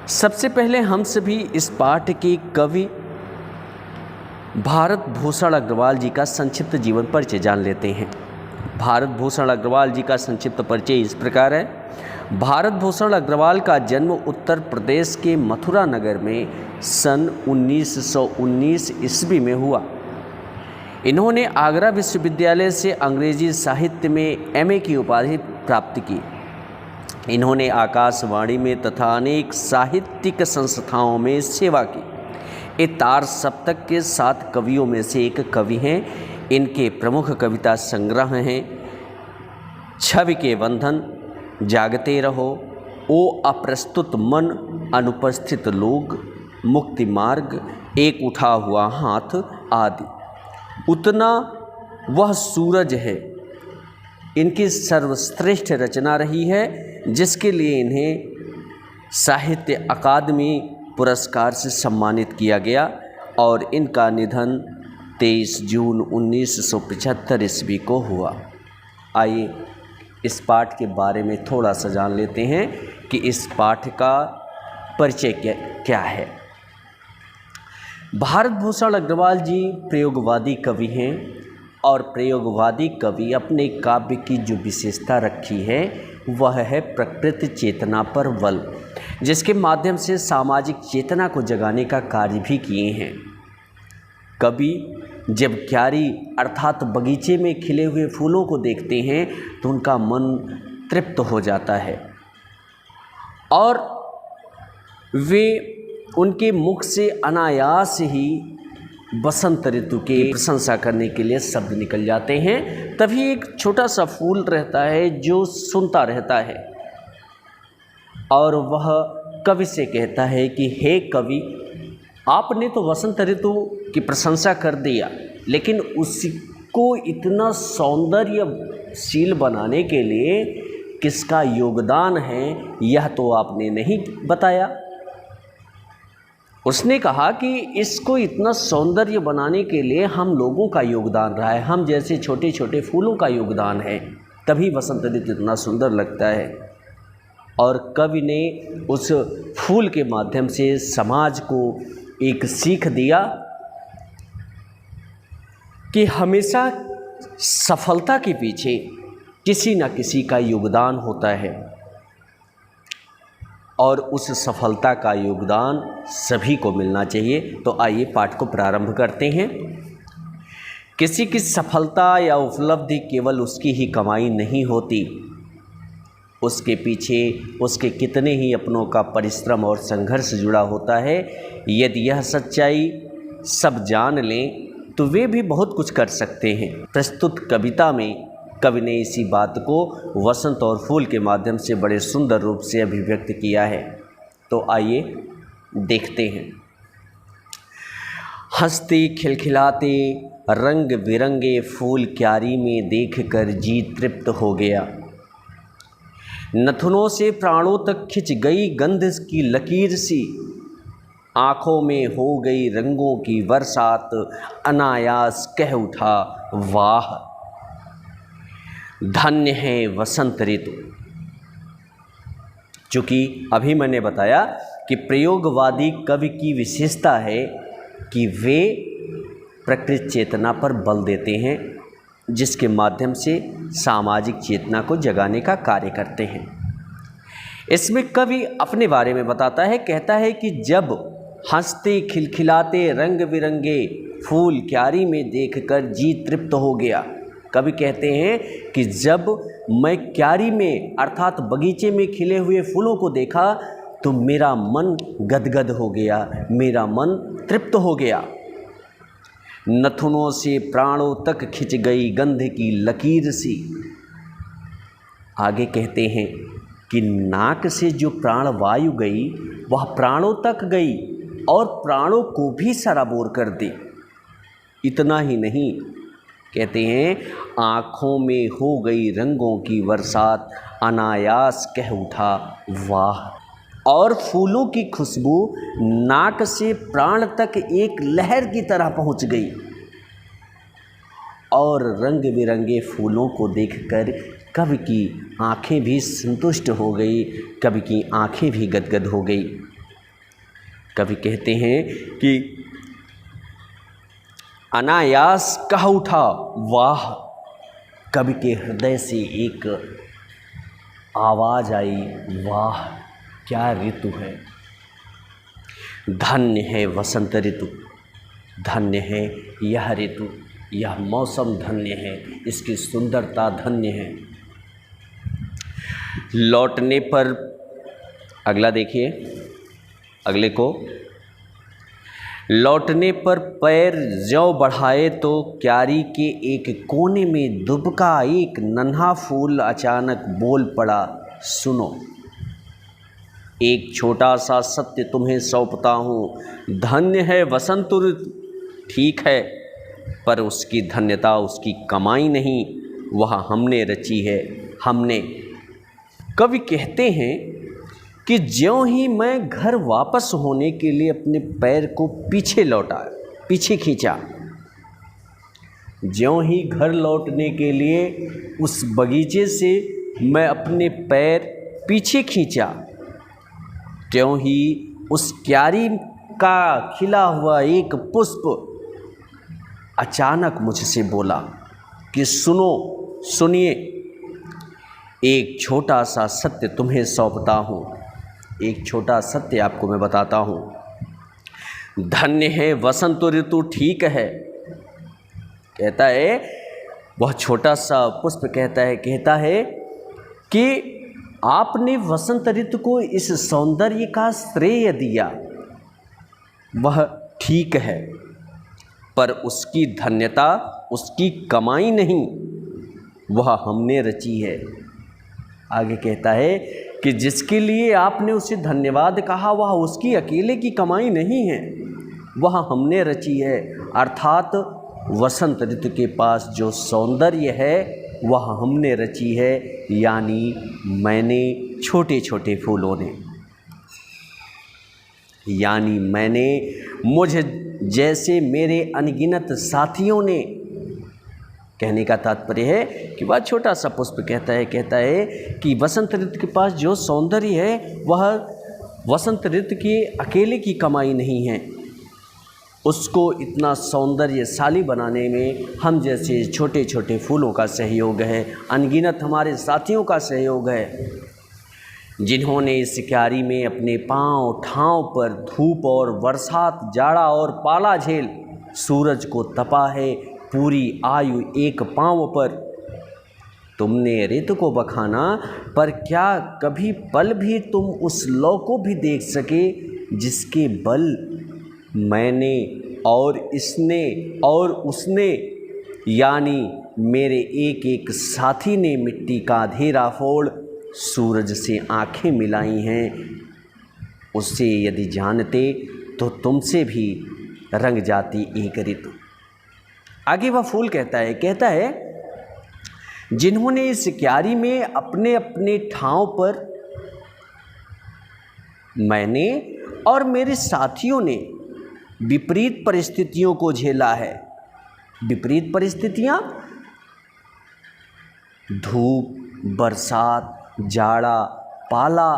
सबसे पहले हम सभी इस पाठ के कवि भारत भूषण अग्रवाल जी का संक्षिप्त जीवन परिचय जान लेते हैं। भारत भूषण अग्रवाल जी का संक्षिप्त परिचय इस प्रकार है। भारत भूषण अग्रवाल का जन्म उत्तर प्रदेश के मथुरा नगर में सन 1919 ईस्वी में हुआ। इन्होंने आगरा विश्वविद्यालय से अंग्रेजी साहित्य में एमए की उपाधि प्राप्त की। इन्होंने आकाशवाणी में तथा अनेक साहित्यिक संस्थाओं में सेवा की। ये तार सप्तक के 7 कवियों में से एक कवि हैं। इनके प्रमुख कविता संग्रह हैं छवि के बंधन, जागते रहो, ओ अप्रस्तुत मन, अनुपस्थित लोग, मुक्ति मार्ग, एक उठा हुआ हाथ आदि। उतना वह सूरज है इनकी सर्वश्रेष्ठ रचना रही है, जिसके लिए इन्हें साहित्य अकादमी पुरस्कार से सम्मानित किया गया और इनका निधन 23 जून 1975 ईस्वी को हुआ। आइए इस पाठ के बारे में थोड़ा सा जान लेते हैं कि इस पाठ का परिचय क्या है। भारत भूषण अग्रवाल जी प्रयोगवादी कवि हैं और प्रयोगवादी कवि अपने काव्य की जो विशेषता रखी है वह है प्रकृति चेतना पर बल, जिसके माध्यम से सामाजिक चेतना को जगाने का कार्य भी किए हैं। कवि जब क्यारी अर्थात बगीचे में खिले हुए फूलों को देखते हैं तो उनका मन तृप्त हो जाता है और वे उनके मुख से अनायास ही बसंत ऋतु की प्रशंसा करने के लिए शब्द निकल जाते हैं। तभी एक छोटा सा फूल रहता है जो सुनता रहता है और वह कवि से कहता है कि हे कवि, आपने तो वसंत ऋतु की प्रशंसा कर दिया, लेकिन उसको इतना सौंदर्यशील बनाने के लिए किसका योगदान है यह तो आपने नहीं बताया। उसने कहा कि इसको इतना सौंदर्य बनाने के लिए हम लोगों का योगदान रहा है, हम जैसे छोटे छोटे फूलों का योगदान है, तभी वसंत ऋतु इतना सुंदर लगता है। और कवि ने उस फूल के माध्यम से समाज को एक सीख दिया कि हमेशा सफलता के पीछे किसी न किसी का योगदान होता है और उस सफलता का योगदान सभी को मिलना चाहिए। तो आइए पाठ को प्रारंभ करते हैं। किसी की सफलता या उपलब्धि केवल उसकी ही कमाई नहीं होती, उसके पीछे उसके कितने ही अपनों का परिश्रम और संघर्ष जुड़ा होता है। यदि यह सच्चाई सब जान लें तो वे भी बहुत कुछ कर सकते हैं। प्रस्तुत कविता में कवि ने इसी बात को वसंत और फूल के माध्यम से बड़े सुंदर रूप से अभिव्यक्त किया है। तो आइए देखते हैं। हंसते खिलखिलाते रंग बिरंगे फूल क्यारी में देखकर जी तृप्त हो गया। नथुनों से प्राणों तक खिंच गई गंध की लकीर सी, आँखों में हो गई रंगों की बरसात, अनायास कह उठा वाह, धन्य है वसंत ऋतु। चूँकि अभी मैंने बताया कि प्रयोगवादी कवि की विशेषता है कि वे प्रकृति चेतना पर बल देते हैं, जिसके माध्यम से सामाजिक चेतना को जगाने का कार्य करते हैं। इसमें कवि अपने बारे में बताता है, कहता है कि जब हंसते खिलखिलाते रंग बिरंगे फूल क्यारी में देखकर जी तृप्त हो गया। कवि कहते हैं कि जब मैं क्यारी में अर्थात बगीचे में खिले हुए फूलों को देखा तो मेरा मन गदगद हो गया, मेरा मन तृप्त हो गया। नथुनों से प्राणों तक खिंच गई गंध की लकीर सी। आगे कहते हैं कि नाक से जो प्राण वायु गई वह प्राणों तक गई और प्राणों को भी सराबोर कर दी। इतना ही नहीं, कहते हैं आँखों में हो गई रंगों की बरसात, अनायास कह उठा वाह। और फूलों की खुशबू नाक से प्राण तक एक लहर की तरह पहुंच गई और रंग बिरंगे फूलों को देखकर कवि की आँखें भी संतुष्ट हो गई, कवि की आँखें भी गदगद हो गई। कवि कहते हैं कि अनायास कह उठा वाह, कवि के हृदय से एक आवाज़ आई, वाह क्या ऋतु है, धन्य है वसंत ऋतु, धन्य है यह ऋतु, यह मौसम धन्य है, इसकी सुंदरता धन्य है। लौटने पर, अगला देखिए, अगले को, लौटने पर पैर ज्यों बढ़ाए तो क्यारी के एक कोने में दुबका एक नन्हा फूल अचानक बोल पड़ा, सुनो एक छोटा सा सत्य तुम्हें सौंपता हूँ, धन्य है वसंत ऋतु, ठीक है, पर उसकी धन्यता उसकी कमाई नहीं, वह हमने रची है, हमने। कवि कहते हैं कि ज्यों ही मैं घर वापस होने के लिए अपने पैर को पीछे लौटा, पीछे खींचा, ज्यों ही घर लौटने के लिए उस बगीचे से मैं अपने पैर पीछे खींचा, त्यों ही उस क्यारी का खिला हुआ एक पुष्प अचानक मुझसे बोला कि सुनो, सुनिए, एक छोटा सा सत्य तुम्हें सौंपता हूँ, एक छोटा सत्य आपको मैं बताता हूँ, धन्य है वसंत ऋतु, ठीक है, कहता है वह छोटा सा पुष्प, कहता है कि आपने वसंत ऋतु को इस सौंदर्य का श्रेय दिया, वह ठीक है, पर उसकी धन्यता उसकी कमाई नहीं, वह हमने रची है। आगे कहता है कि जिसके लिए आपने उसे धन्यवाद कहा वह उसकी अकेले की कमाई नहीं है, वह हमने रची है। अर्थात वसंत ऋतु के पास जो सौंदर्य है वह हमने रची है, यानी मैंने, छोटे छोटे फूलों ने, यानी मैंने, मुझे जैसे मेरे अनगिनत साथियों ने। कहने का तात्पर्य है कि वह छोटा सा पुष्प कहता है कि वसंत ऋतु के पास जो सौंदर्य है वह वसंत ऋतु के अकेले की कमाई नहीं है, उसको इतना सौंदर्यशाली बनाने में हम जैसे छोटे छोटे फूलों का सहयोग है, अनगिनत हमारे साथियों का सहयोग है, जिन्होंने इस क्यारी में अपने पांव ठांव पर धूप और बरसात, जाड़ा और पाला झेल सूरज को तपा है, पूरी आयु एक पांव पर। तुमने ऋतु को बखाना, पर क्या कभी पल भी तुम उस लौ को भी देख सके जिसके बल मैंने और इसने और उसने, यानी मेरे एक एक साथी ने मिट्टी का अंधेरा फोड़ सूरज से आंखें मिलाई हैं, उससे यदि जानते तो तुमसे भी रंग जाती एक ऋतु। आगे वह फूल कहता है जिन्होंने इस क्यारी में अपने अपने ठाव पर, मैंने और मेरे साथियों ने विपरीत परिस्थितियों को झेला है। विपरीत परिस्थितियां, धूप, बरसात, जाड़ा, पाला,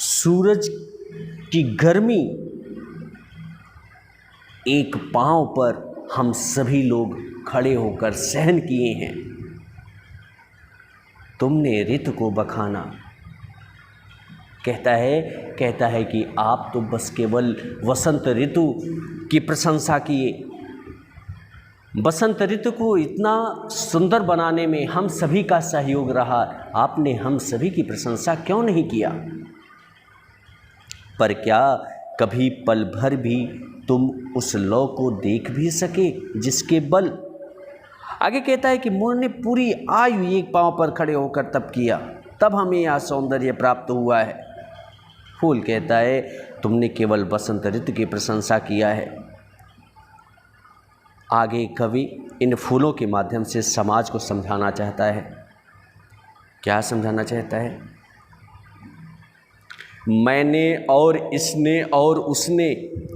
सूरज की गर्मी, एक पांव पर हम सभी लोग खड़े होकर सहन किए हैं। तुमने ऋतु को बखाना, कहता है कि आप तो बस केवल वसंत ऋतु की प्रशंसा किए, बसंत ऋतु को इतना सुंदर बनाने में हम सभी का सहयोग रहा, आपने हम सभी की प्रशंसा क्यों नहीं किया? पर क्या कभी पल भर भी तुम उस लौ को देख भी सके जिसके बल? आगे कहता है कि मोर ने पूरी आयु एक पांव पर खड़े होकर तप किया, तब हमें यह सौंदर्य प्राप्त हुआ है। फूल कहता है तुमने केवल बसंत ऋतु की प्रशंसा किया है। आगे कवि इन फूलों के माध्यम से समाज को समझाना चाहता है। क्या समझाना चाहता है? मैंने और इसने और उसने,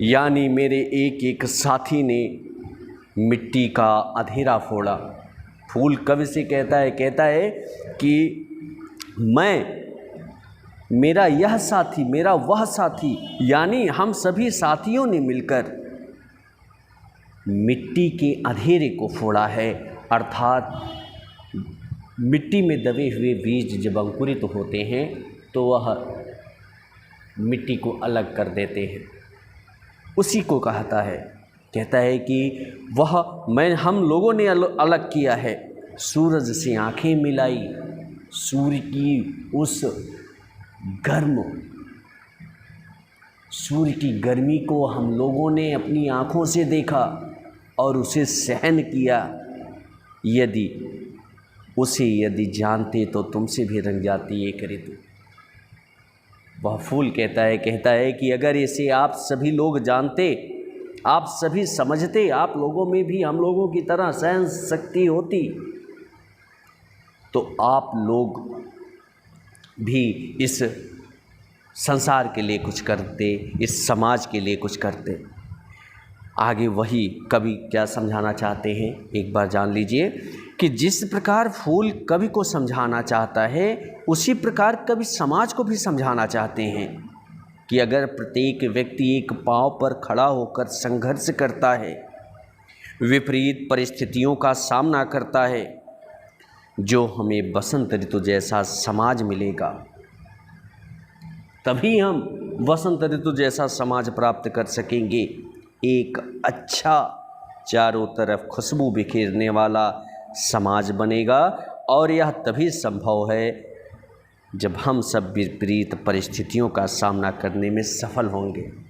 यानी मेरे एक एक साथी ने मिट्टी का अंधेरा फोड़ा। फूल कवि से कहता है कि मैं मेरा यह साथी, मेरा वह साथी, यानी हम सभी साथियों ने मिलकर मिट्टी के अंधेरे को फोड़ा है। अर्थात मिट्टी में दबे हुए बीज जब अंकुरित होते हैं तो वह मिट्टी को अलग कर देते हैं। उसी को कहता है कि हम लोगों ने अलग किया है। सूरज से आंखें मिलाई, सूर्य की गर्मी को हम लोगों ने अपनी आँखों से देखा और उसे सहन किया। यदि जानते तो तुमसे भी रंग जाती एक ऋतु। वह फूल कहता है कि अगर इसे आप सभी लोग जानते, आप सभी समझते, आप लोगों में भी हम लोगों की तरह सहन शक्ति होती, तो आप लोग भी इस संसार के लिए कुछ करते, इस समाज के लिए कुछ करते। आगे वही कवि क्या समझाना चाहते हैं, एक बार जान लीजिए कि जिस प्रकार फूल कवि को समझाना चाहता है, उसी प्रकार कवि समाज को भी समझाना चाहते हैं कि अगर प्रत्येक व्यक्ति एक पांव पर खड़ा होकर संघर्ष करता है, विपरीत परिस्थितियों का सामना करता है, जो हमें बसंत ऋतु जैसा समाज मिलेगा, तभी हम वसंत ऋतु जैसा समाज प्राप्त कर सकेंगे। एक अच्छा, चारों तरफ खुशबू बिखेरने वाला समाज बनेगा। और यह तभी संभव है जब हम सब विपरीत परिस्थितियों का सामना करने में सफल होंगे।